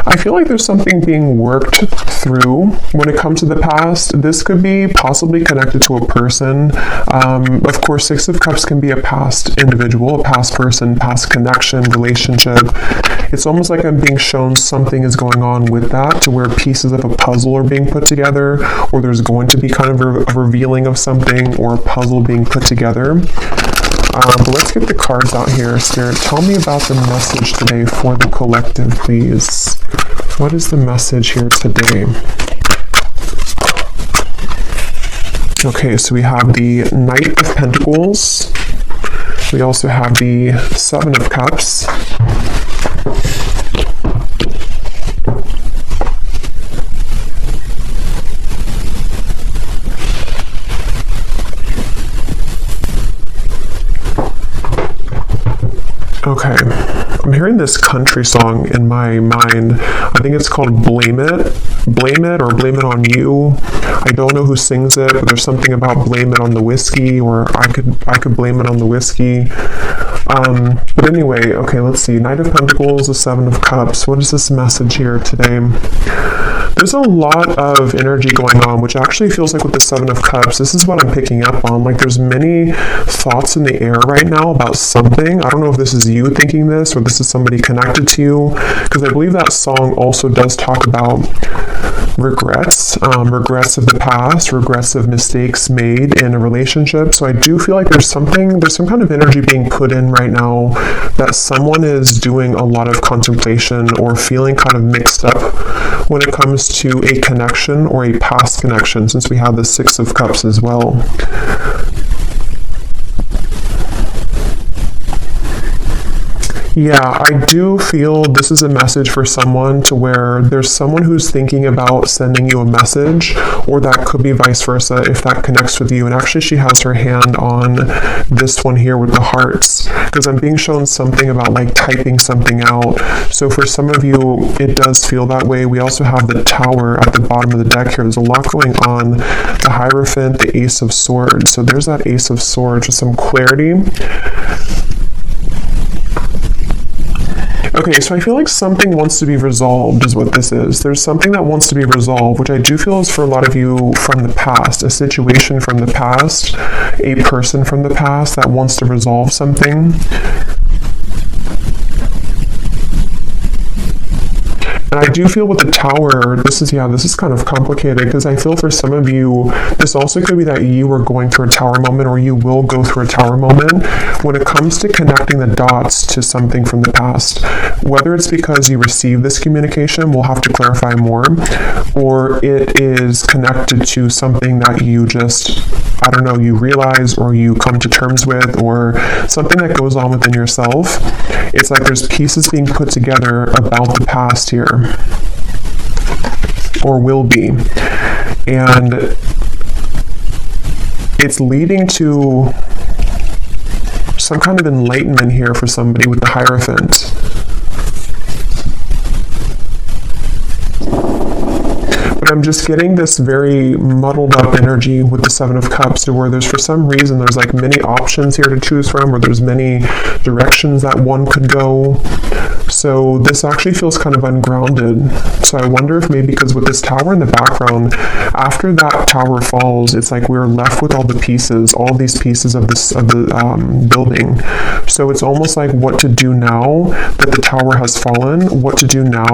I feel like there's something being worked through when it comes to the past. This could be possibly connected to a person. Of course, Six of Cups can be a past individual, a past person, past connection, relationship. It's almost like I'm being shown something is going on with that, to where pieces of a puzzle are being put together, or there's going to be kind of a revealing of something, or a puzzle being put together. But let's get the cards out here. Spirit, tell me about the message today for the collective, please. What is the message here today? Okay, so we have the Knight of Pentacles. We also have the Seven of Cups. Okay, I'm hearing this country song in my mind. I think it's called Blame It, or Blame It on You. I don't know who sings it, but there's something about blame it on the whiskey, or I could blame it on the whiskey. But anyway, okay, let's see. Knight of Pentacles, the Seven of Cups. What is this message here today? There's a lot of energy going on, which actually feels like with the Seven of Cups, this is what I'm picking up on. Like, there's many thoughts in the air right now about something. I don't know if this is you thinking this, or this is somebody connected to you, because I believe that song also does talk about regrets, regrets of the past, regrets of mistakes made in a relationship. So I do feel like there's some kind of energy being put in right now that someone is doing a lot of contemplation, or feeling kind of mixed up when it comes to a connection or a past connection, since we have the Six of Cups as well. Yeah, I do feel this is a message for someone, to where there's someone who's thinking about sending you a message, or that could be vice versa if that connects with you. And actually, she has her hand on this one here with the hearts, because I'm being shown something about like typing something out. So for some of you, it does feel that way. We also have the Tower at the bottom of the deck here. There's a lot going on. The Hierophant, the Ace of Swords. So there's that Ace of Swords with some clarity. Okay, so I feel like something wants to be resolved is what this is. There's something that wants to be resolved, which I do feel is for a lot of you from the past, a situation from the past, a person from the past that wants to resolve something. And I do feel with the Tower, this is kind of complicated, because I feel for some of you, this also could be that you are going through a Tower moment, or you will go through a Tower moment when it comes to connecting the dots to something from the past. Whether it's because you received this communication, we'll have to clarify more, or it is connected to something that you just, I don't know, you realize, or you come to terms with, or something that goes on within yourself. It's like there's pieces being put together about the past here, or will be, and it's leading to some kind of enlightenment here for somebody with the Hierophant. But I'm just getting this very muddled up energy with the Seven of Cups, to where there's, for some reason, there's like many options here to choose from, or there's many directions that one could go. So this actually feels kind of ungrounded. So I wonder if maybe because with this Tower in the background, after that Tower falls, it's like we're left with all the pieces, all these pieces of the building. So it's almost like what to do now that the Tower has fallen, what to do now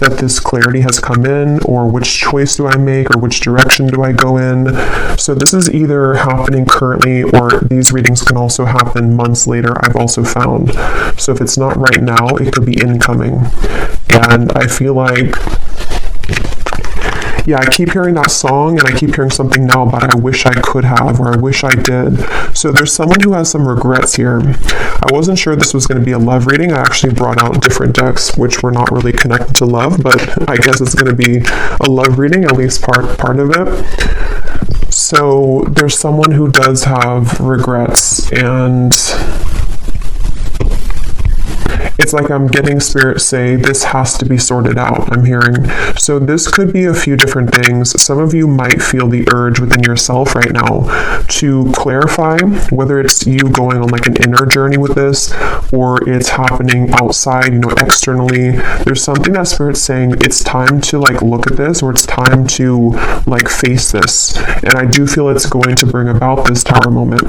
that this clarity has come in, or which choice do I make, or which direction do I go in. So this is either happening currently, or these readings can also happen months later, I've also found. So if it's not right now, it could be incoming. And I feel like, yeah, I keep hearing that song, and I keep hearing something now about I wish I could have, or I wish I did. So there's someone who has some regrets here. I wasn't sure this was going to be a love reading. I actually brought out different decks, which were not really connected to love, but I guess it's going to be a love reading, at least part of it. So there's someone who does have regrets, and it's like I'm getting Spirit say this has to be sorted out, I'm hearing. So this could be a few different things. Some of you might feel the urge within yourself right now to clarify whether it's you going on like an inner journey with this, or it's happening outside, externally. There's something that Spirit's saying it's time to like look at this, or it's time to like face this. And I do feel it's going to bring about this Tower moment.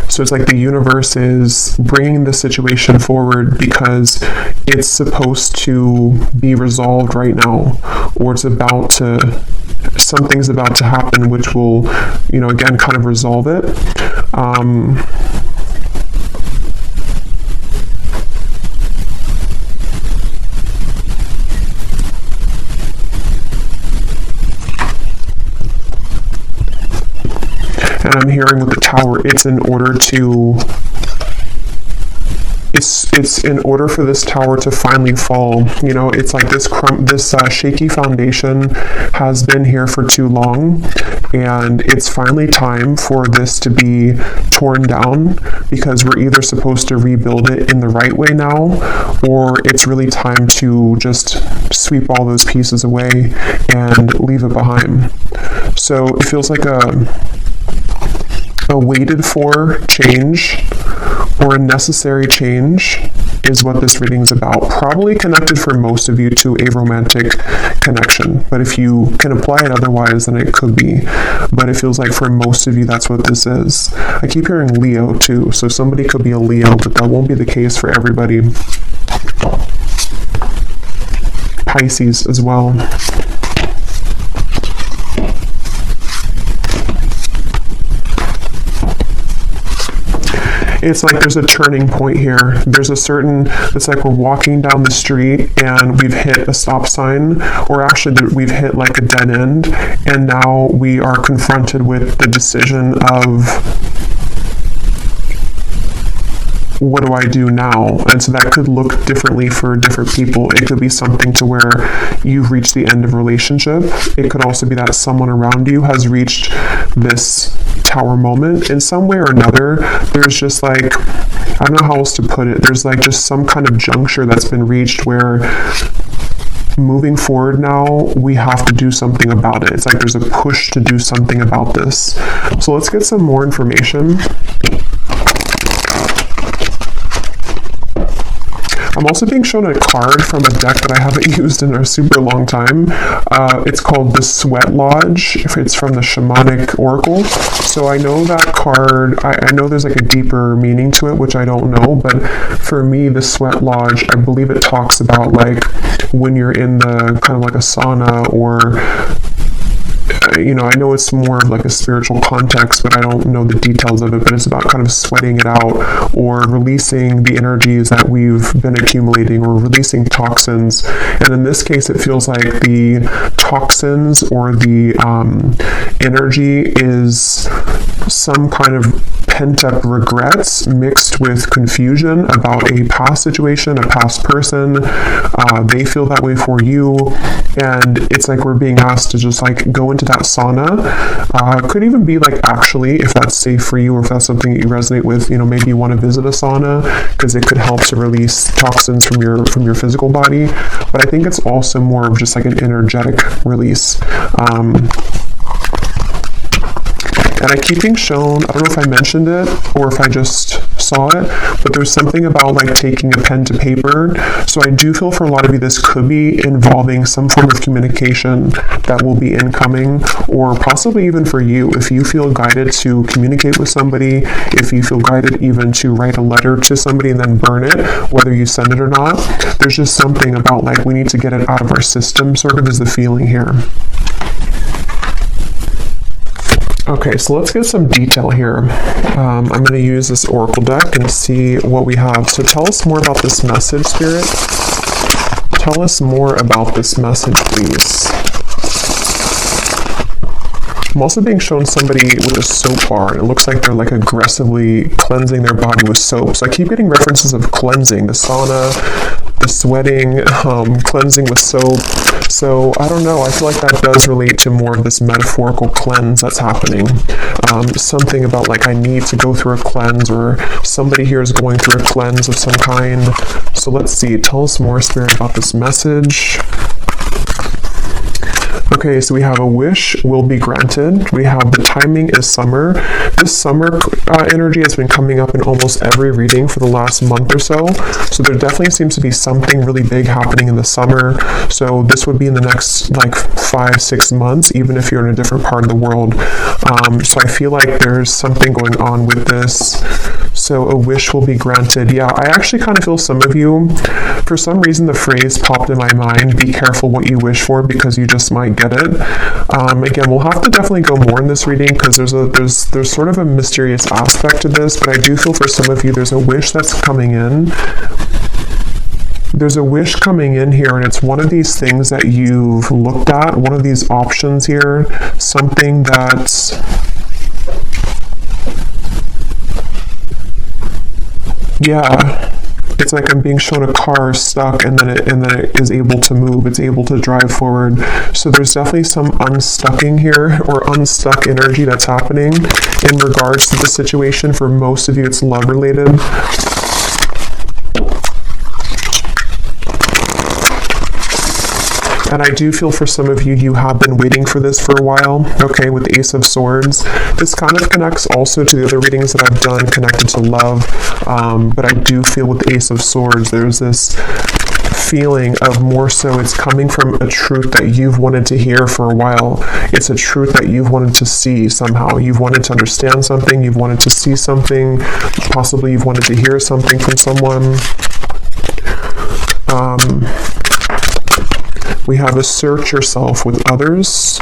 So it's like the universe is bringing the situation forward because it's supposed to be resolved right now, or it's something's about to happen which will, again, kind of resolve it. And I'm hearing with the Tower, it's in order for this Tower to finally fall. It's like this shaky foundation has been here for too long, and it's finally time for this to be torn down, because we're either supposed to rebuild it in the right way now, or it's really time to just sweep all those pieces away and leave it behind. So it feels like a waited for change, or a necessary change, is what this reading is about. Probably connected for most of you to a romantic connection, but if you can apply it otherwise, then it could be. But it feels like for most of you, that's what this is. I keep hearing Leo too, so somebody could be a Leo, but that won't be the case for everybody. Pisces as well. It's like there's a turning point here. It's like we're walking down the street and we've hit a stop sign, or actually we've hit like a dead end, and now we are confronted with the decision of, what do I do now? And so that could look differently for different people. It could be something to where you've reached the end of a relationship. It could also be that someone around you has reached this Tower moment in some way or another. There's just like, I don't know how else to put it. There's like just some kind of juncture that's been reached where moving forward now, we have to do something about it. It's like there's a push to do something about this. So let's get some more information. I'm also being shown a card from a deck that I haven't used in a super long time. It's called the Sweat Lodge. It's from the Shamanic Oracle. So I know that card, I know there's like a deeper meaning to it, which I don't know, but for me, the Sweat Lodge, I believe it talks about like when you're in the kind of like a sauna, or I know it's more of like a spiritual context, but I don't know the details of it, but it's about kind of sweating it out, or releasing the energies that we've been accumulating, or releasing toxins. And in this case, it feels like the toxins or the energy is some kind of pent-up regrets mixed with confusion about a past situation, a past person. They feel that way for you, and it's like we're being asked to just like go into that sauna. Could even be like, actually, if that's safe for you, or if that's something that you resonate with, maybe you want to visit a sauna because it could help to release toxins from your physical body. But I think it's also more of just like an energetic release. And I keep being shown, I don't know if I mentioned it or if I just saw it, but there's something about like taking a pen to paper. So I do feel for a lot of you, this could be involving some form of communication that will be incoming, or possibly even for you, if you feel guided to communicate with somebody, if you feel guided even to write a letter to somebody and then burn it, whether you send it or not. There's just something about like we need to get it out of our system, sort of is the feeling here. Okay, so let's get some detail here. I'm going to use this Oracle deck and see what we have. So tell us more about this message, Spirit. Tell us more about this message, please. I'm also being shown somebody with a soap bar, and it looks like they're like aggressively cleansing their body with soap. So I keep getting references of cleansing, the sauna, the sweating, cleansing with soap. So I don't know, I feel like that does relate to more of this metaphorical cleanse that's happening. Something about like I need to go through a cleanse, or somebody here is going through a cleanse of some kind. So let's see, tell us more, Spirit, about this message. Okay, so we have a wish will be granted. We have the timing is summer. This summer energy has been coming up in almost every reading for the last month or so. So there definitely seems to be something really big happening in the summer. So this would be in the next like 5-6 months, even if you're in a different part of the world. So I feel like there's something going on with this. So a wish will be granted. Yeah, I actually kind of feel some of you, for some reason the phrase popped in my mind, be careful what you wish for because you just might get it. Again, we'll have to definitely go more in this reading because there's sort of a mysterious aspect to this, but I do feel for some of you there's a wish that's coming in. There's a wish coming in here, and it's one of these things that you've looked at, one of these options here, something that's it's like I'm being shown a car stuck, and then it is able to move. It's able to drive forward. So there's definitely some unstucking here, or unstuck energy that's happening in regards to the situation. For most of you, it's love related. And I do feel for some of you, you have been waiting for this for a while, okay, with the Ace of Swords. This kind of connects also to the other readings that I've done connected to love, but I do feel with the Ace of Swords, there's this feeling of more so it's coming from a truth that you've wanted to hear for a while. It's a truth that you've wanted to see somehow. You've wanted to understand something, you've wanted to see something, possibly you've wanted to hear something from someone. We have assert yourself with others.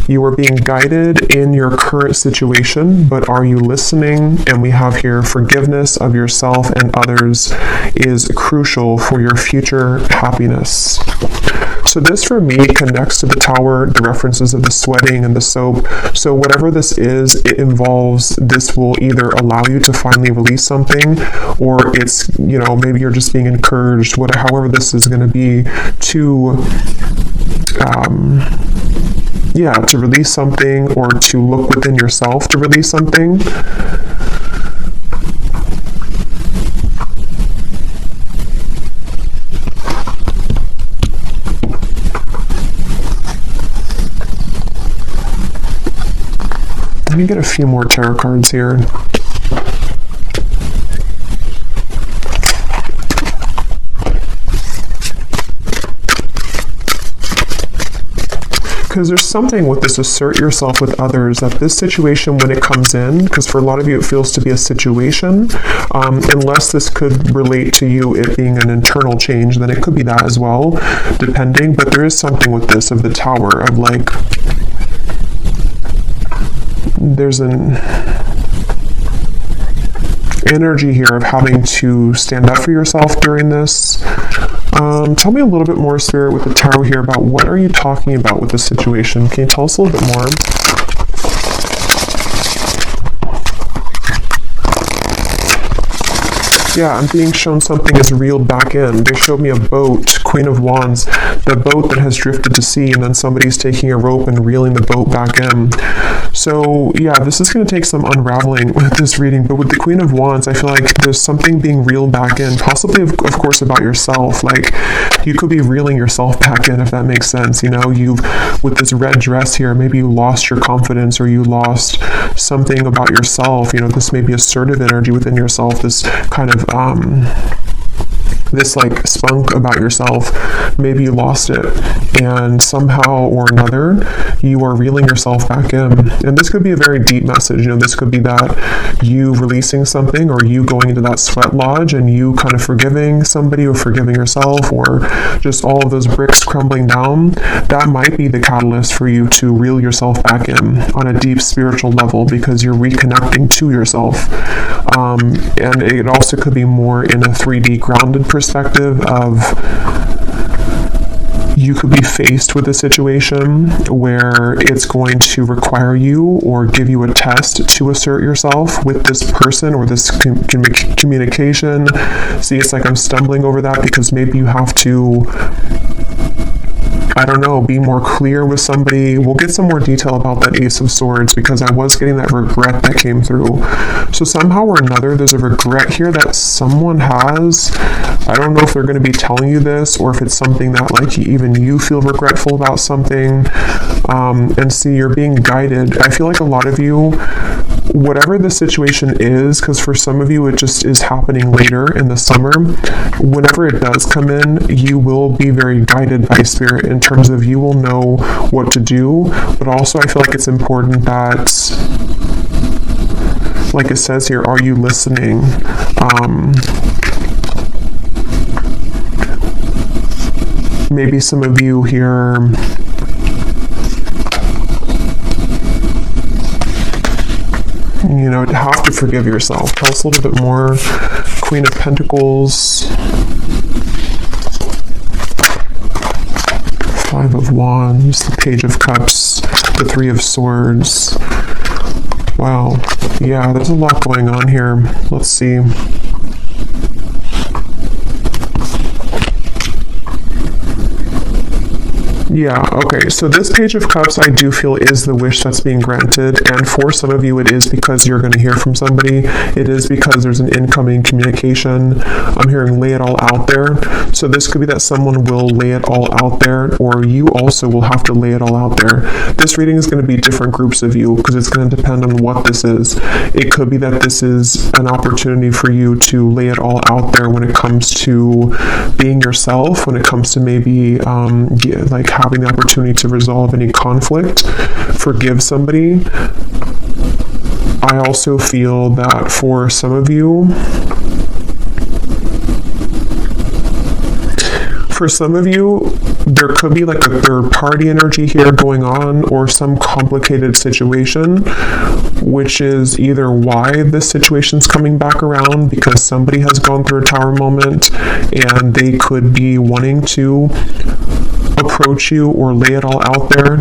You are being guided in your current situation, but are you listening? And we have here forgiveness of yourself and others is crucial for your future happiness. So this for me connects to the Tower, the references of the sweating and the soap. So whatever this is, it involves, this will either allow you to finally release something, or it's, you know, maybe you're just being encouraged, however this is going to be, to to release something, or to look within yourself to release something. Let me get a few more tarot cards here. Because there's something with this assert yourself with others, that this situation when it comes in, because for a lot of you it feels to be a situation, unless this could relate to you it being an internal change, then it could be that as well, depending. But there is something with this of the Tower, of like, there's an energy here of having to stand up for yourself during this. Tell me a little bit more, Spirit, with the Tarot here about what are you talking about with this situation. Can you tell us a little bit more? Yeah, I'm being shown something is reeled back in. They showed me a boat, Queen of Wands, the boat that has drifted to sea, and then somebody's taking a rope and reeling the boat back in. So yeah, this is going to take some unraveling with this reading, but with the Queen of Wands, I feel like there's something being reeled back in, possibly of course about yourself. Like, you could be reeling yourself back in, if that makes sense. You know, you've, with this red dress here, maybe you lost your confidence, or you lost something about yourself. You know, this may be assertive energy within yourself, this kind of this like spunk about yourself. Maybe you lost it, and somehow or another you are reeling yourself back in. And this could be a very deep message. You know, this could be that you releasing something, or you going into that sweat lodge and you kind of forgiving somebody, or forgiving yourself, or just all of those bricks crumbling down. That might be the catalyst for you to reel yourself back in on a deep spiritual level, because you're reconnecting to yourself. And it also could be more in a 3D grounded perspective of you could be faced with a situation where it's going to require you or give you a test to assert yourself with this person or this communication. See, it's like I'm stumbling over that because maybe you have to, I don't know, be more clear with somebody. We'll get some more detail about that Ace of Swords because I was getting that regret that came through. So somehow or another, there's a regret here that someone has. I don't know if they're going to be telling you this or if it's something that like even you feel regretful about something. And see, you're being guided. I feel like a lot of you, whatever the situation is, because for some of you it just is happening later in the summer, whenever it does come in, you will be very guided by spirit in terms of you will know what to do. But also I feel like it's important that, like it says here, are you listening? Maybe some of you here, you know, have to forgive yourself. Tell us a little bit more. Queen of Pentacles, Five of Wands, the Page of Cups, the Three of Swords. Wow, yeah, there's a lot going on here. Let's see. Yeah, okay, so this Page of Cups I do feel is the wish that's being granted, and for some of you it is because you're going to hear from somebody. It is because there's an incoming communication. I'm hearing lay it all out there. So this could be that someone will lay it all out there, or you also will have to lay it all out there. This reading is going to be different groups of you because it's going to depend on what this is. It could be that this is an opportunity for you to lay it all out there when it comes to being yourself, when it comes to maybe like having the opportunity to resolve any conflict, forgive somebody. I also feel that for some of you, there could be like a third party energy here going on or some complicated situation, which is either why this situation's coming back around because somebody has gone through a tower moment and they could be wanting to approach you or lay it all out there.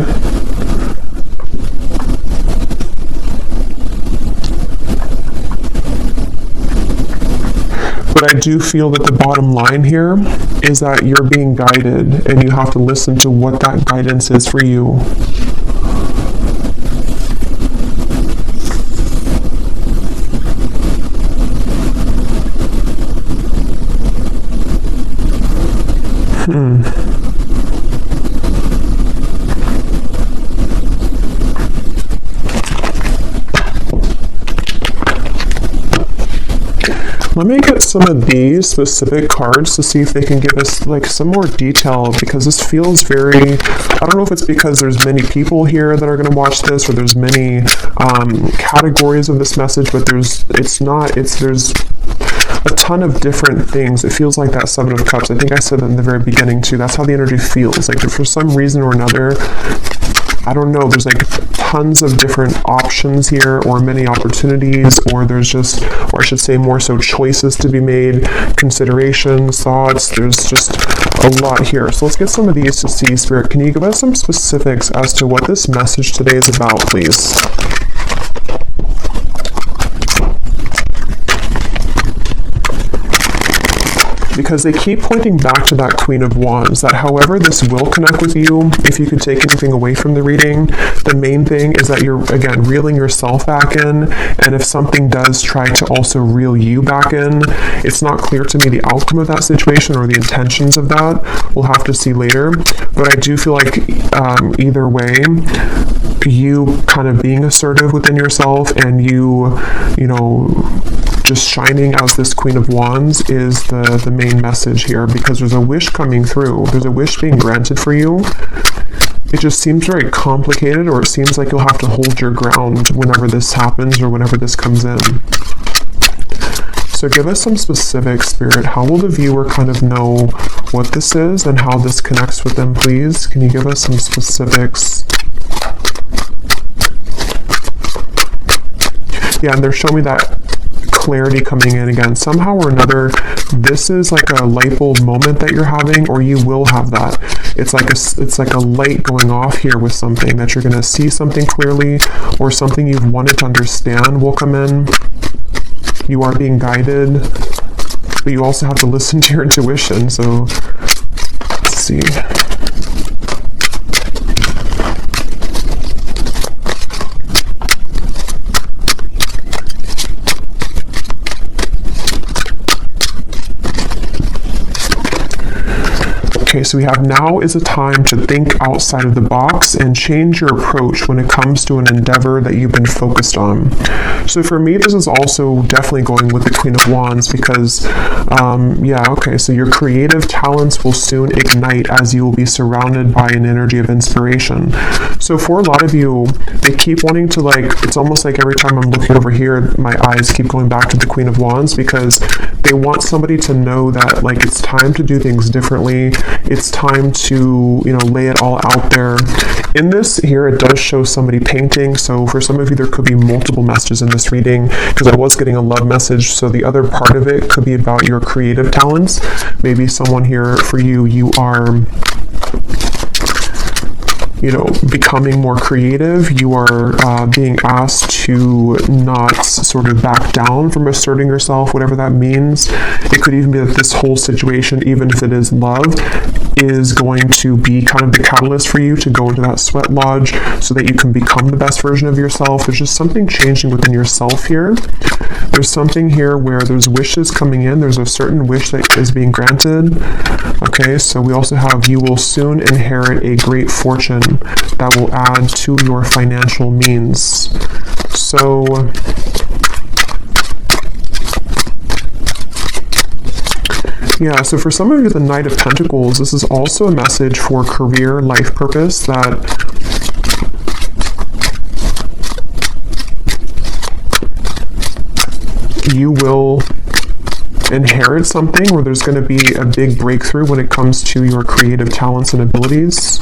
But I do feel that the bottom line here is that you're being guided and you have to listen to what that guidance is for you. Let me get some of these specific cards to see if they can give us like some more detail, because this feels very, I don't know if it's because there's many people here that are going to watch this or there's many categories of this message, but there's a ton of different things. It feels like that Seven of Cups. I think I said that in the very beginning too. That's how the energy feels. Like for some reason or another, I don't know, there's like tons of different options here or many opportunities, or there's just, or I should say more so choices to be made, considerations, thoughts. There's just a lot here. So let's get some of these to see. Spirit, can you give us some specifics as to what this message today is about, please? Because they keep pointing back to that Queen of Wands, that however this will connect with you, if you could take anything away from the reading, the main thing is that you're, again, reeling yourself back in, and if something does try to also reel you back in, it's not clear to me the outcome of that situation or the intentions of that. We'll have to see later, but I do feel like either way, you kind of being assertive within yourself and you know, just shining as this Queen of Wands is the main message here, because there's a wish coming through. There's a wish being granted for you. It just seems very complicated, or it seems like you'll have to hold your ground whenever this happens or whenever this comes in. So give us some specific, Spirit. How will the viewer kind of know what this is and how this connects with them, please? Can you give us some specifics? Yeah, and they're showing me that clarity coming in again. Somehow or another, this is like a light bulb moment that you're having, or you will have that. it's like a light going off here with something, that you're going to see something clearly, or something you've wanted to understand will come in. You are being guided, but you also have to listen to your intuition. So let's see. Okay, so we have now is a time to think outside of the box and change your approach when it comes to an endeavor that you've been focused on. So for me, this is also definitely going with the Queen of Wands because, so your creative talents will soon ignite as you will be surrounded by an energy of inspiration. So for a lot of you, they keep wanting to it's almost like every time I'm looking over here, my eyes keep going back to the Queen of Wands because they want somebody to know that it's time to do things differently. It's time to, lay it all out there. In this here, it does show somebody painting. So for some of you, there could be multiple messages in this reading because I was getting a love message. So the other part of it could be about your creative talents. Maybe someone here for you, you are becoming more creative. You are being asked to not sort of back down from asserting yourself, whatever that means. It could even be that this whole situation, even if it is love, is going to be kind of the catalyst for you to go into that sweat lodge so that you can become the best version of yourself. There's just something changing within yourself here. There's something here where there's wishes coming in. There's a certain wish that is being granted. Okay, so we also have you will soon inherit a great fortune that will add to your financial means. So so for some of you, the Knight of Pentacles, this is also a message for career, life purpose, that you will inherit something where there's going to be a big breakthrough when it comes to your creative talents and abilities.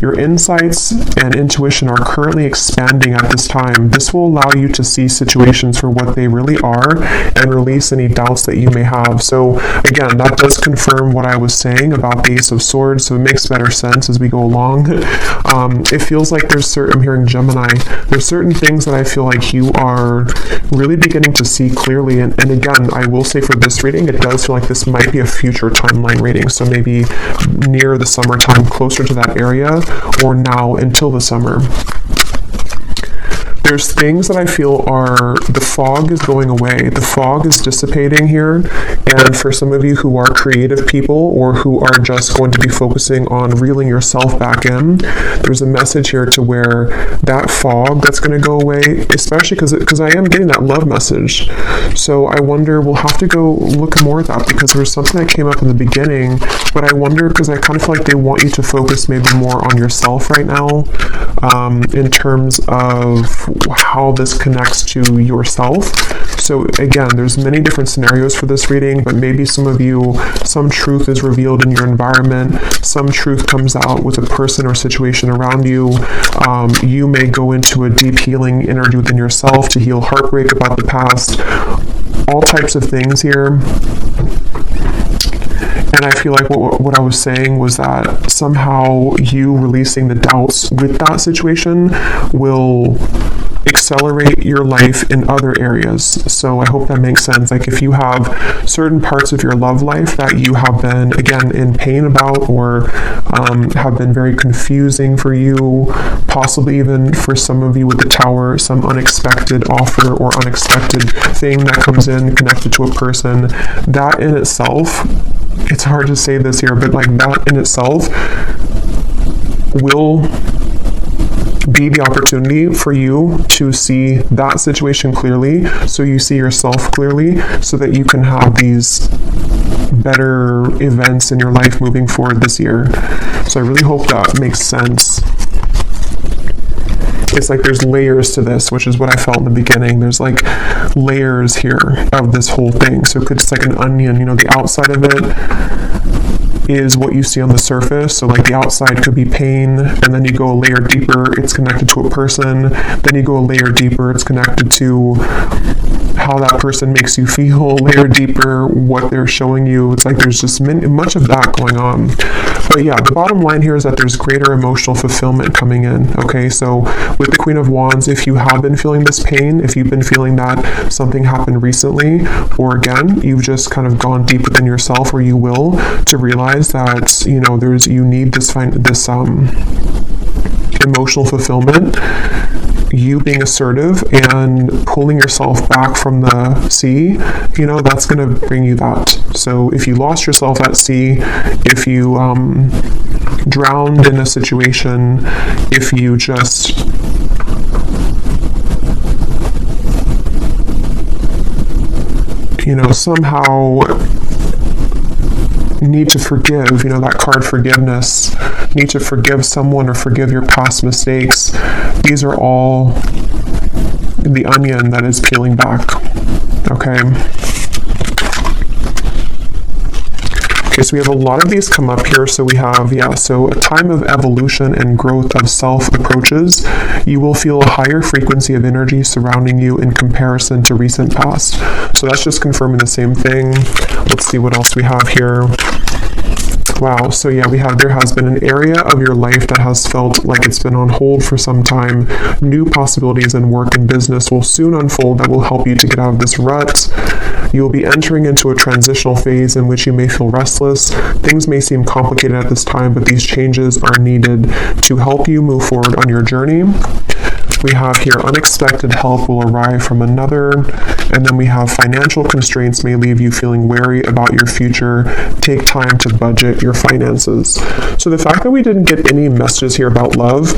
Your insights and intuition are currently expanding at this time. This will allow you to see situations for what they really are and release any doubts that you may have. So again, that does confirm what I was saying about the Ace of Swords, so it makes better sense as we go along. It feels like I'm hearing Gemini, there's certain things that I feel like you are really beginning to see clearly. And again, I will say for this reading, it does feel like this might be a future timeline reading. So maybe near the summertime, closer to that area, or now until the summer. There's things that I feel the fog is going away. The fog is dissipating here. And for some of you who are creative people or who are just going to be focusing on reeling yourself back in, there's a message here to where that fog that's going to go away, especially because I am getting that love message. So I wonder, we'll have to go look more at that because there was something that came up in the beginning, but I wonder because I kind of feel like they want you to focus maybe more on yourself right now in terms of how this connects to yourself. So again, there's many different scenarios for this reading, but maybe some of you, some truth is revealed in your environment, some truth comes out with a person or situation around you. You may go into a deep healing energy within yourself to heal heartbreak about the past, all types of things here. And I feel like what I was saying was that somehow you releasing the doubts with that situation will accelerate your life in other areas. So I hope that makes sense. Like if you have certain parts of your love life that you have been, again, in pain about, or have been very confusing for you, possibly even for some of you with the Tower, some unexpected offer or unexpected thing that comes in connected to a person, that in itself, it's hard to say this here, but like that in itself will be the opportunity for you to see that situation clearly, so you see yourself clearly, so that you can have these better events in your life moving forward this year. So I really hope that makes sense. It's like there's layers to this, which is what I felt in the beginning. There's like layers here of this whole thing. So it's like an onion, the outside of it is what you see on the surface. So like the outside could be pain, and then you go a layer deeper, it's connected to a person. Then you go a layer deeper, it's connected to how that person makes you feel, layer deeper what they're showing you. It's like there's just much of that going on. But yeah, the bottom line here is that there's greater emotional fulfillment coming in. Okay, so with the Queen of Wands, if you have been feeling this pain, if you've been feeling that something happened recently, or again, you've just kind of gone deep within yourself, or you will, to realize that, you know, you need this emotional fulfillment, you being assertive and pulling yourself back from the sea, you know, that's going to bring you that. So if you lost yourself at sea, if you drowned in a situation, if you just somehow need to forgive, that card forgiveness, need to forgive someone or forgive your past mistakes. These are all the onion that is peeling back. Okay, so we have a lot of these come up here. So we have, so a time of evolution and growth of self approaches. You will feel a higher frequency of energy surrounding you in comparison to recent past. So that's just confirming the same thing. Let's see what else we have here. Wow, so yeah, there has been an area of your life that has felt like it's been on hold for some time. New possibilities in work and business will soon unfold that will help you to get out of this rut. You will be entering into a transitional phase in which you may feel restless. Things may seem complicated at this time, but these changes are needed to help you move forward on your journey. We have here unexpected help will arrive from another, and then we have financial constraints may leave you feeling wary about your future. Take time to budget your finances. So the fact that we didn't get any messages here about love,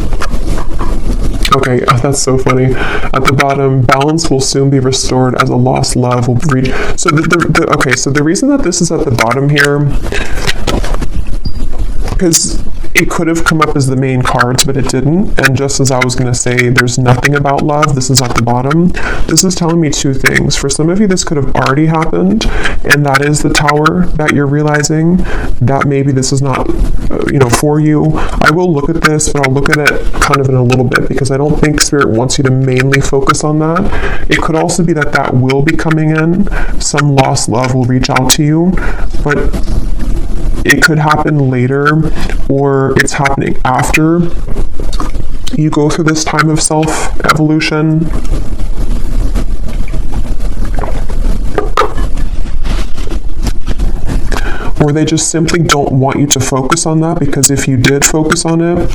okay, that's so funny. At the bottom, balance will soon be restored as a lost love will reach. So so the reason that this is at the bottom here, because it could have come up as the main cards, but it didn't. And just as I was going to say, there's nothing about love, this is at the bottom. This is telling me two things. For some of you, this could have already happened, and that is the Tower that you're realizing that maybe this is not, for you. I will look at this, but I'll look at it kind of in a little bit, because I don't think Spirit wants you to mainly focus on that. It could also be that will be coming in. Some lost love will reach out to you, but it could happen later, or it's happening after you go through this time of self-evolution. Or they just simply don't want you to focus on that, because if you did focus on it,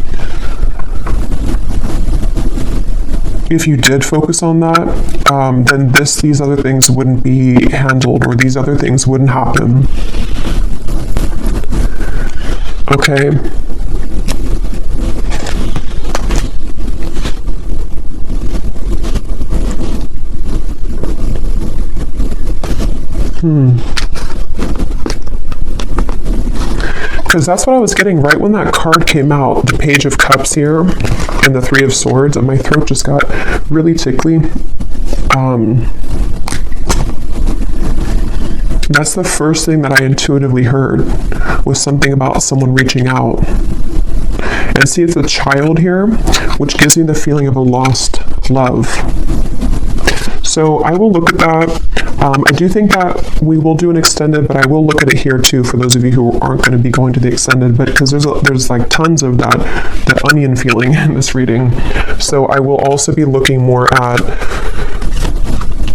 then these other things wouldn't be handled, or these other things wouldn't happen. Okay. Because that's what I was getting right when that card came out, the Page of Cups here and the Three of Swords, and my throat just got really tickly. That's the first thing that I intuitively heard, was something about someone reaching out. And see, it's a child here, which gives me the feeling of a lost love. So I will look at that. I do think that we will do an extended, but I will look at it here too, for those of you who aren't going to be going to the extended, but because there's like tons of that onion feeling in this reading. So I will also be looking more at,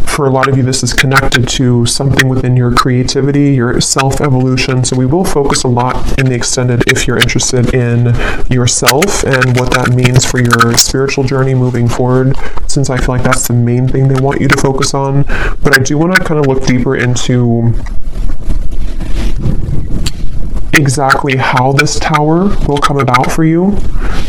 for a lot of you, this is connected to something within your creativity, your self-evolution. So we will focus a lot in the extended if you're interested in yourself and what that means for your spiritual journey moving forward, since I feel like that's the main thing they want you to focus on. But I do want to kind of look deeper into exactly how this Tower will come about for you.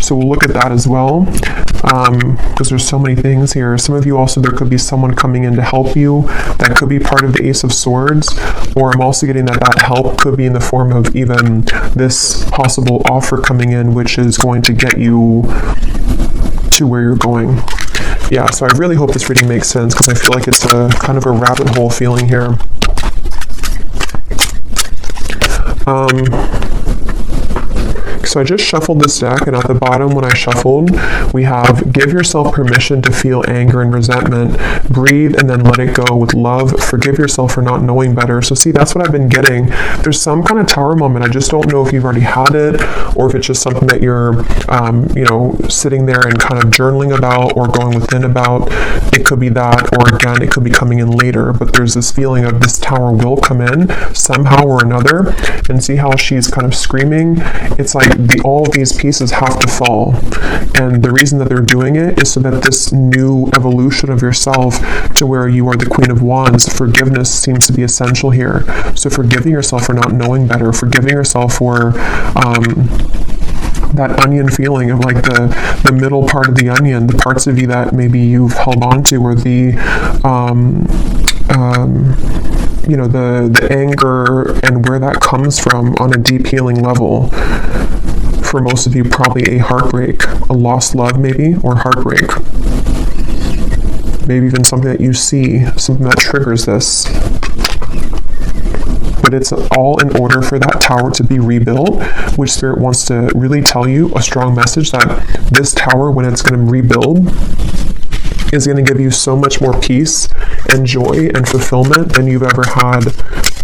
So we'll look at that as well, because there's so many things here. Some of you also, there could be someone coming in to help you. That could be part of the Ace of Swords, or I'm also getting that help could be in the form of even this possible offer coming in, which is going to get you to where you're going. Yeah, so I really hope this reading makes sense, because I feel like it's a kind of a rabbit hole feeling here. So I just shuffled this deck, and at the bottom when I shuffled, we have give yourself permission to feel anger and resentment, breathe and then let it go with love, forgive yourself for not knowing better. So see, that's what I've been getting. There's some kind of tower moment. I just don't know if you've already had it or if it's just something that you're, sitting there and kind of journaling about or going within about. It could be that, or again, it could be coming in later, but there's this feeling of this tower will come in somehow or another. And see how she's kind of screaming? It's like all of these pieces have to fall. And the reason that they're doing it is so that this new evolution of yourself to where you are the Queen of Wands, forgiveness seems to be essential here. So forgiving yourself for not knowing better, forgiving yourself for that onion feeling of like the middle part of the onion, the parts of you that maybe you've held on to, or the anger and where that comes from on a deep healing level. For most of you, probably a heartbreak, a lost love maybe, or heartbreak. Maybe even something that you see, something that triggers this. But it's all in order for that tower to be rebuilt, which Spirit wants to really tell you a strong message that this tower, when it's going to rebuild, is going to give you so much more peace and joy and fulfillment than you've ever had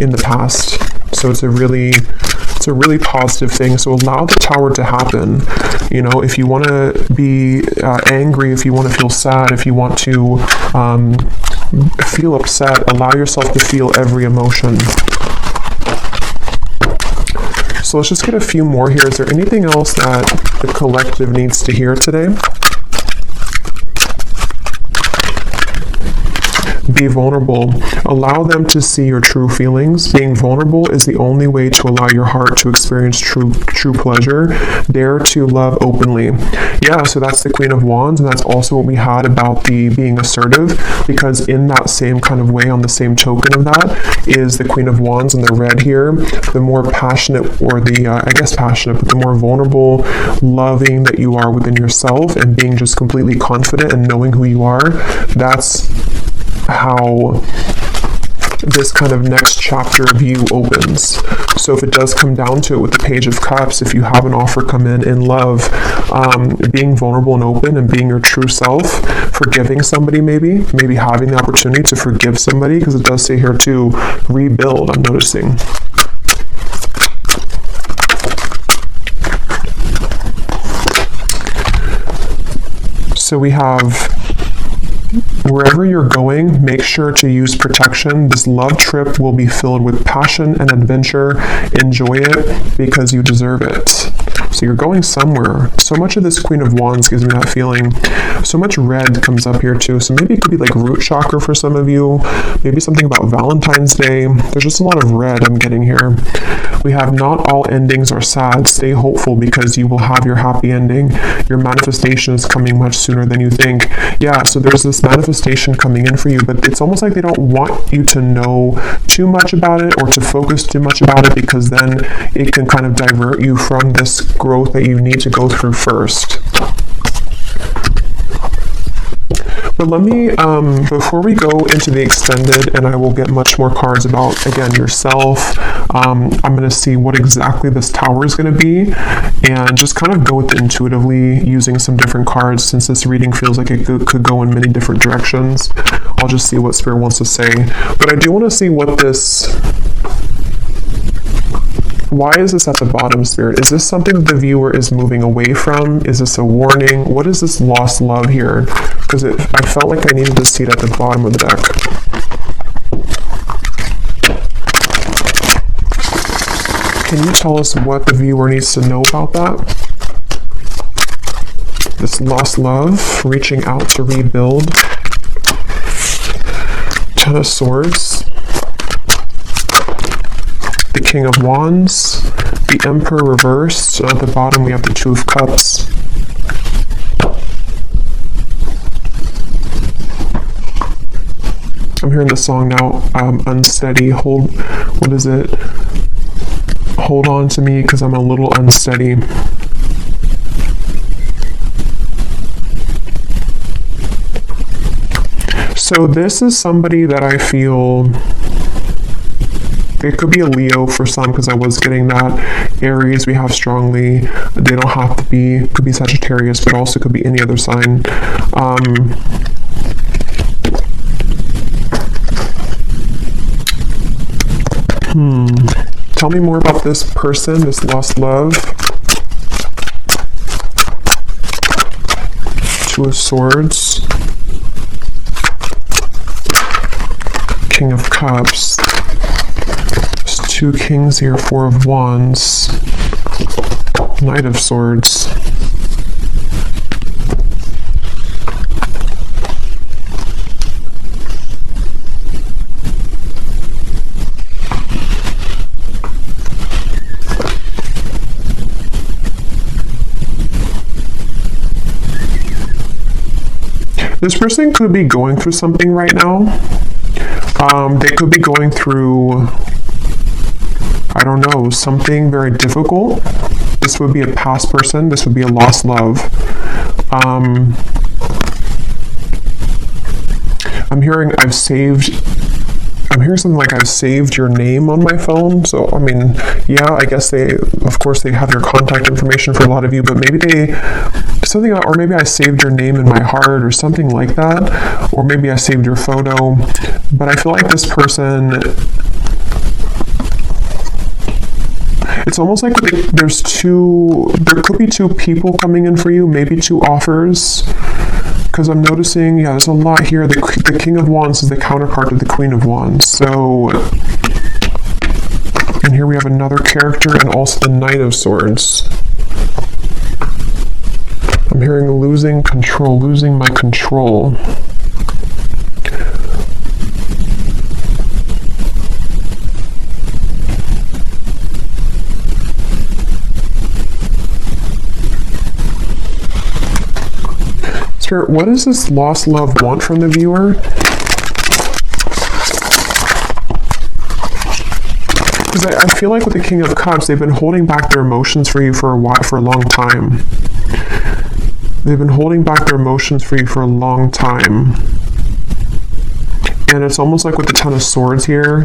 in the past. So it's a really positive thing. So allow the tower to happen. If you want to be angry, if you want to feel sad, if you want to feel upset, allow yourself to feel every emotion. So let's just get a few more here. Is there anything else that the collective needs to hear today? Be vulnerable. Allow them to see your true feelings. Being vulnerable is the only way to allow your heart to experience true pleasure. Dare to love openly. Yeah, so that's the Queen of Wands, and that's also what we had about the being assertive, because in that same kind of way, on the same token of that, is the Queen of Wands in the red here. The more passionate, or passionate, but the more vulnerable, loving that you are within yourself, and being just completely confident and knowing who you are, that's how this kind of next chapter of you opens. So if it does come down to it with the Page of Cups, if you have an offer come in love, being vulnerable and open and being your true self, forgiving somebody, maybe having the opportunity to forgive somebody, because it does say here to rebuild, I'm noticing. So we have, wherever you're going, make sure to use protection. This love trip will be filled with passion and adventure. Enjoy it because you deserve it. So you're going somewhere. So much of this Queen of Wands gives me that feeling. So much red comes up here too. So maybe it could be like root chakra for some of you. Maybe something about Valentine's Day. There's just a lot of red I'm getting here. We have not all endings are sad. Stay hopeful because you will have your happy ending. Your manifestation is coming much sooner than you think. Yeah, so there's this manifestation coming in for you, but it's almost like they don't want you to know too much about it or to focus too much about it, because then it can kind of divert you from this growth that you need to go through first. But let me, before we go into the extended, and I will get much more cards about, again, yourself, I'm going to see what exactly this tower is going to be, and just kind of go with it intuitively using some different cards, since this reading feels like it could go in many different directions. I'll just see what Spirit wants to say. But I do want to see what this... Why is this at the bottom, Spirit? Is this something that the viewer is moving away from? Is this a warning? What is this lost love here? Because I felt like I needed to see it at the bottom of the deck. Can you tell us what the viewer needs to know about that? This lost love, reaching out to rebuild. Ten of Swords. The King of Wands, the Emperor reversed, so at the bottom we have the Two of Cups. I'm hearing the song now, Unsteady, what is it? Hold on to me because I'm a little unsteady. So this is somebody that I feel It could be a Leo for some, because I was getting that. Aries, we have strongly. They don't have to be, could be Sagittarius, but also could be any other sign. Tell me more about this person, this lost love. Two of Swords. King of Cups. There's two Kings here, Four of Wands. Knight of Swords. This person could be going through something right now. They could be going through, I don't know, something very difficult. This would be a past person. This would be a lost love. I'm hearing something like I've saved your name on my phone. So, I mean, yeah, I guess of course they have your contact information for a lot of you, but maybe or maybe I saved your name in my heart or something like that. Or maybe I saved your photo. But I feel like this person, it's almost like there could be two people coming in for you, maybe two offers. Because I'm noticing, yeah, there's a lot here. The King of Wands is the counterpart to the Queen of Wands. So, and here we have another character and also the Knight of Swords. I'm hearing losing control, losing my control. Spirit, what does this lost love want from the viewer? Because I feel like with the King of Cups, they've been holding back their emotions for you for a long time. They've been holding back their emotions for you for a long time. And it's almost like with the Ten of Swords here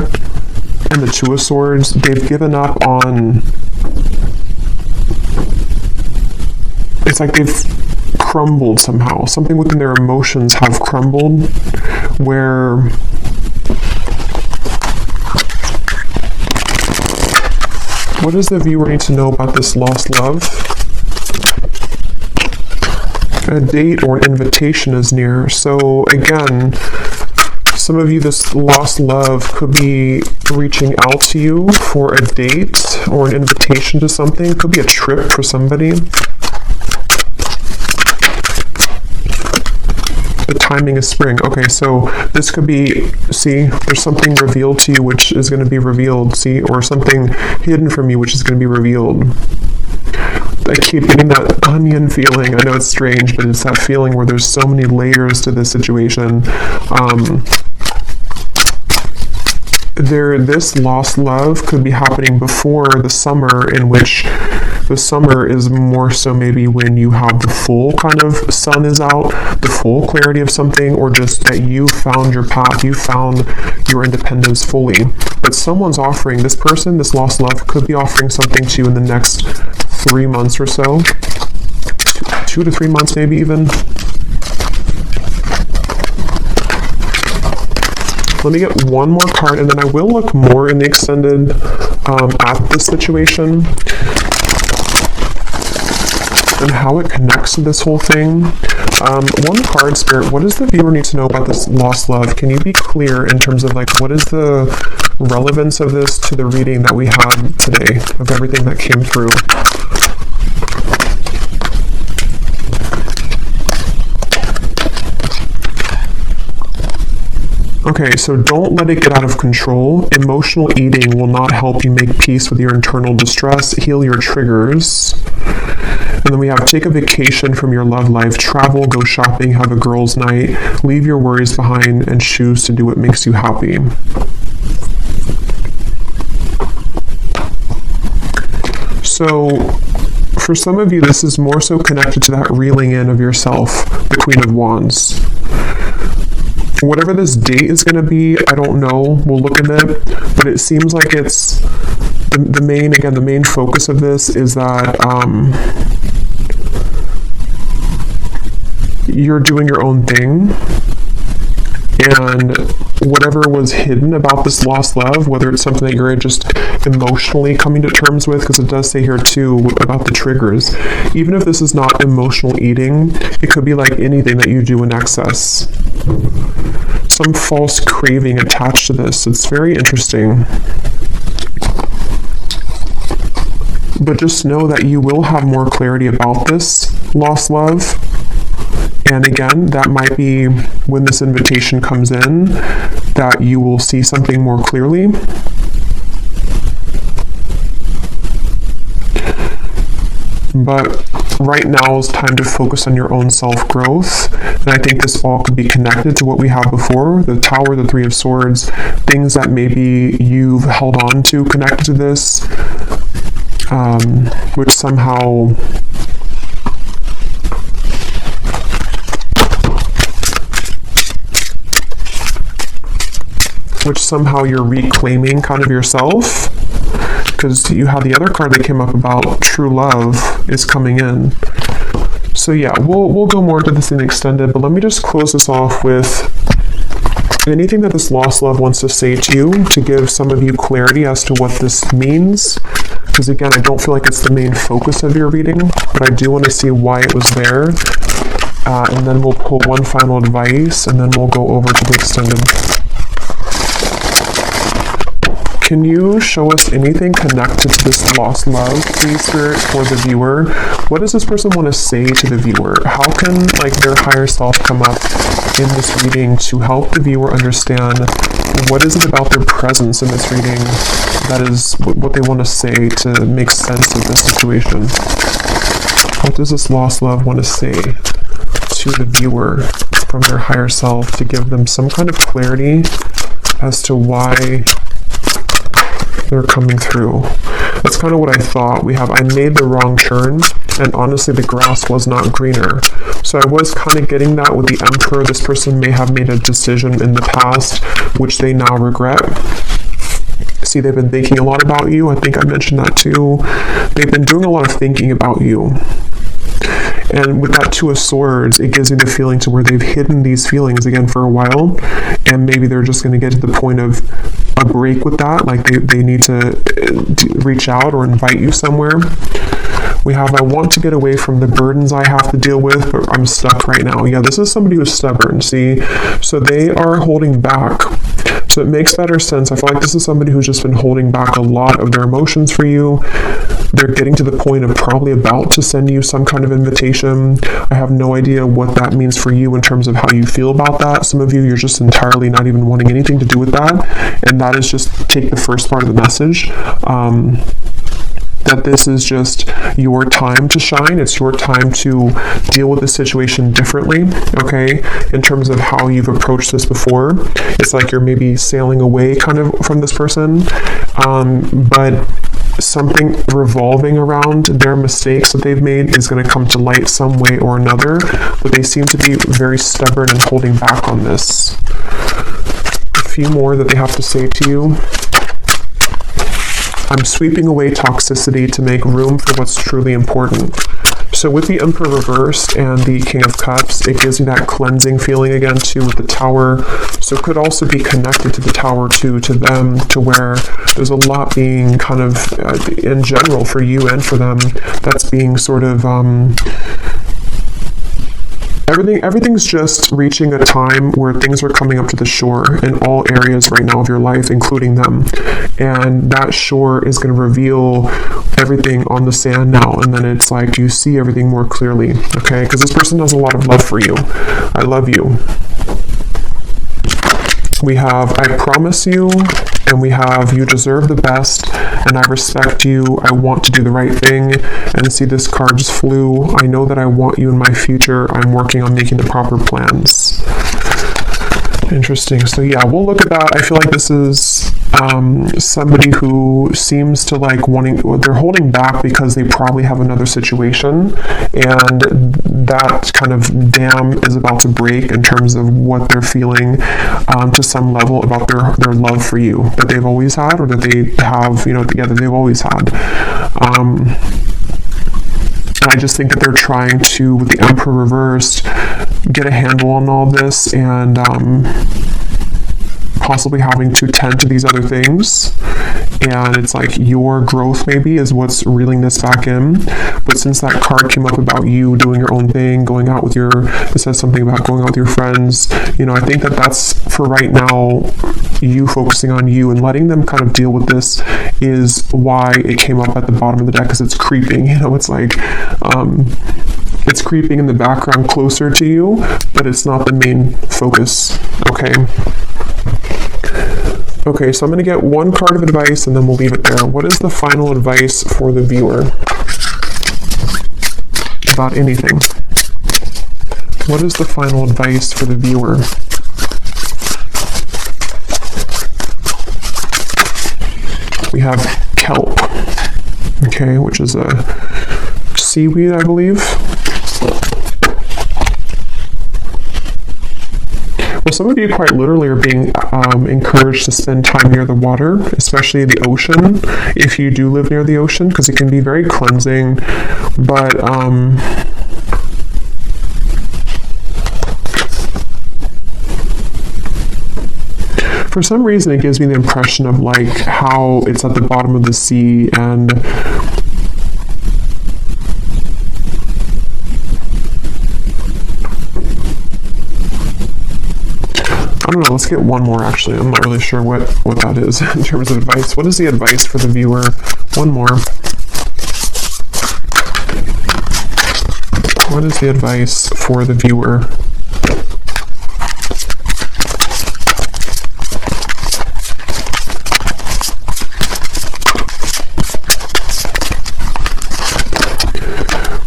and the Two of Swords, they've given up on... It's like they've crumbled somehow. Something within their emotions have crumbled, where what does the viewer need to know about this lost love? A date or an invitation is near. So again, some of you, this lost love could be reaching out to you for a date or an invitation to something. Could be a trip for somebody. The timing is spring. Okay, so this could be, see, there's something revealed to you which is going to be revealed, see, or something hidden from you which is going to be revealed. I keep getting that onion feeling. I know it's strange, but it's that feeling where there's so many layers to this situation. This lost love could be happening before the summer, in which the summer is more so maybe when you have the full kind of sun is out, the full clarity of something, or just that you found your path, you found your independence fully. But someone's offering, this person, this lost love, could be offering something to you in the next 3 months or so. 2 to 3 months maybe even. Let me get one more card, and then I will look more in the extended at this situation and how it connects to this whole thing. One card, Spirit, what does the viewer need to know about this lost love? Can you be clear in terms of like, what is the relevance of this to the reading that we had today, of everything that came through? Okay, so don't let it get out of control. Emotional eating will not help you make peace with your internal distress, heal your triggers. And then we have take a vacation from your love life, travel, go shopping, have a girls' night, leave your worries behind, and choose to do what makes you happy. So, for some of you, this is more so connected to that reeling in of yourself, the Queen of Wands. Whatever this date is going to be, I don't know. We'll look at it. But it seems like it's the main focus of this is that you're doing your own thing. And whatever was hidden about this lost love, whether it's something that you're just emotionally coming to terms with, because it does say here too about the triggers. Even if this is not emotional eating, it could be like anything that you do in excess. Some false craving attached to this. It's very interesting. But just know that you will have more clarity about this lost love. And again, that might be when this invitation comes in, that you will see something more clearly. But right now is time to focus on your own self-growth. And I think this all could be connected to what we had before, the Tower, the Three of Swords, things that maybe you've held on to connected to this, which somehow you're reclaiming kind of yourself, because you have the other card that came up about true love is coming in. So yeah, we'll go more into this in extended, but let me just close this off with anything that this lost love wants to say to you, to give some of you clarity as to what this means. Because again, I don't feel like it's the main focus of your reading, but I do want to see why it was there. And then we'll pull one final advice, and then we'll go over to the extended. Can you show us anything connected to this lost love, please, Spirit, for the viewer? What does this person want to say to the viewer? How can their higher self come up in this reading to help the viewer understand what is it about their presence in this reading that is what they want to say to make sense of this situation? What does this lost love want to say to the viewer from their higher self to give them some kind of clarity as to why they're coming through? That's kind of what I thought. I made the wrong turn, and honestly the grass was not greener. So I was kind of getting that with the Emperor. This person may have made a decision in the past which they now regret. See, they've been thinking a lot about you. I think I mentioned that too. They've been doing a lot of thinking about you. And with that Two of Swords, it gives me the feeling to where they've hidden these feelings again for a while, and maybe they're just going to get to the point of a break with that, like they need to reach out or invite you somewhere. We have, I want to get away from the burdens I have to deal with, but I'm stuck right now. Yeah, this is somebody who's stubborn, see? So they are holding back. So it makes better sense. I feel like this is somebody who's just been holding back a lot of their emotions for you. They're getting to the point of probably about to send you some kind of invitation. I have no idea what that means for you in terms of how you feel about that. Some of you, you're just entirely not even wanting anything to do with that. And that is just take the first part of the message. That this is just your time to shine. It's your time to deal with the situation differently, okay? In terms of how you've approached this before. It's like you're maybe sailing away kind of from this person, but something revolving around their mistakes that they've made is going to come to light some way or another, but they seem to be very stubborn and holding back on this. A few more that they have to say to you. I'm sweeping away toxicity to make room for what's truly important. So with the Emperor reversed and the King of Cups, it gives me that cleansing feeling again too with the Tower. So it could also be connected to the Tower too, to them, to where there's a lot being kind of, in general for you and for them, that's being sort of, everything's just reaching a time where things are coming up to the shore in all areas right now of your life, including them. And that shore is going to reveal everything on the sand now. And then it's like you see everything more clearly, okay? Because this person has a lot of love for you. I love you. We have, I promise you, and we have, you deserve the best, and I respect you, I want to do the right thing, and see this card just flew. I know that I want you in my future, I'm working on making the proper plans. Interesting. So yeah, we'll look at that. I feel like this is somebody who seems to like they're holding back because they probably have another situation, and that kind of dam is about to break in terms of what they're feeling to some level about their love for you that they've always had, or that they have, together they've always had. I just think that they're trying to, with the Emperor reversed, get a handle on all this, and possibly having to tend to these other things. And it's like your growth maybe is what's reeling this back in. But since that card came up about you doing your own thing, going out with it says something about going out with your friends, I think that that's, for right now, you focusing on you and letting them kind of deal with this is why it came up at the bottom of the deck, because it's creeping. It's like it's creeping in the background closer to you, but it's not the main focus. Okay, so I'm going to get one card of advice and then we'll leave it there. What is the final advice for the viewer about anything? What is the final advice for the viewer? We have kelp, okay, which is a seaweed, I believe. Well, some of you quite literally are being encouraged to spend time near the water, especially the ocean, if you do live near the ocean, because it can be very cleansing. But for some reason, it gives me the impression of like how it's at the bottom of the sea, and I don't know, let's get one more actually. I'm not really sure what that is in terms of advice. What is the advice for the viewer? One more. What is the advice for the viewer?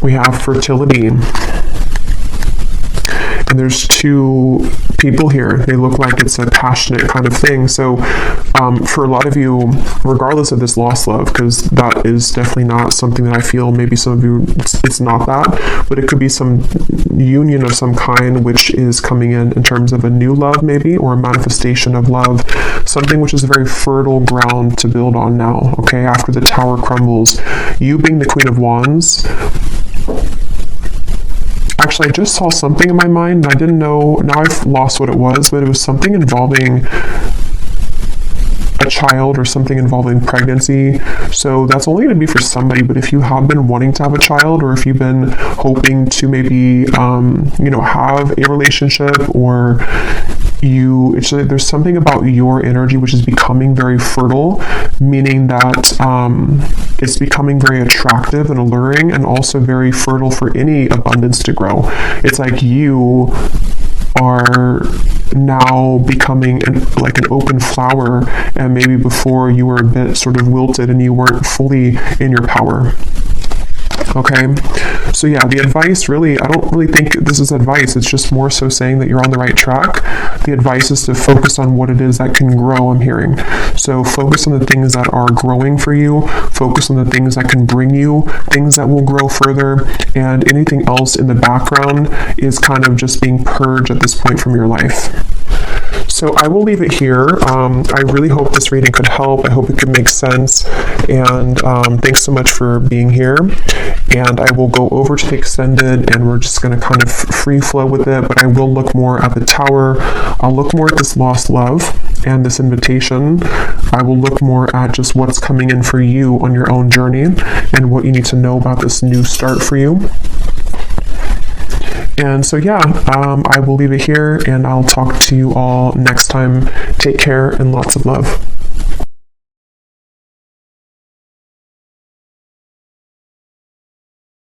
We have fertility. And there's two people here. They look like it's a passionate kind of thing. So for a lot of you, regardless of this lost love, because that is definitely not something that I feel, maybe some of you, it's not that, but it could be some union of some kind which is coming in terms of a new love maybe, or a manifestation of love, something which is a very fertile ground to build on now, okay, after the tower crumbles. You being the Queen of Wands, actually, I just saw something in my mind, and I didn't know, now I've lost what it was, but it was something involving a child or something involving pregnancy. So that's only going to be for somebody, but if you have been wanting to have a child, or if you've been hoping to maybe, have a relationship, or there's something about your energy which is becoming very fertile, meaning that it's becoming very attractive and alluring, and also very fertile for any abundance to grow. It's like you are now becoming like an open flower, and maybe before you were a bit sort of wilted and you weren't fully in your power. Okay, so yeah, the advice really, I don't really think this is advice. It's just more so saying that you're on the right track. The advice is to focus on what it is that can grow, I'm hearing. So focus on the things that are growing for you. Focus on the things that can bring you, things that will grow further. And anything else in the background is kind of just being purged at this point from your life. So I will leave it here. I really hope this reading could help. I hope it could make sense. And thanks so much for being here. And I will go over to the extended, and we're just going to kind of free flow with it. But I will look more at the tower. I'll look more at this lost love and this invitation. I will look more at just what's coming in for you on your own journey, and what you need to know about this new start for you. And so, yeah, I will leave it here, and I'll talk to you all next time. Take care and lots of love.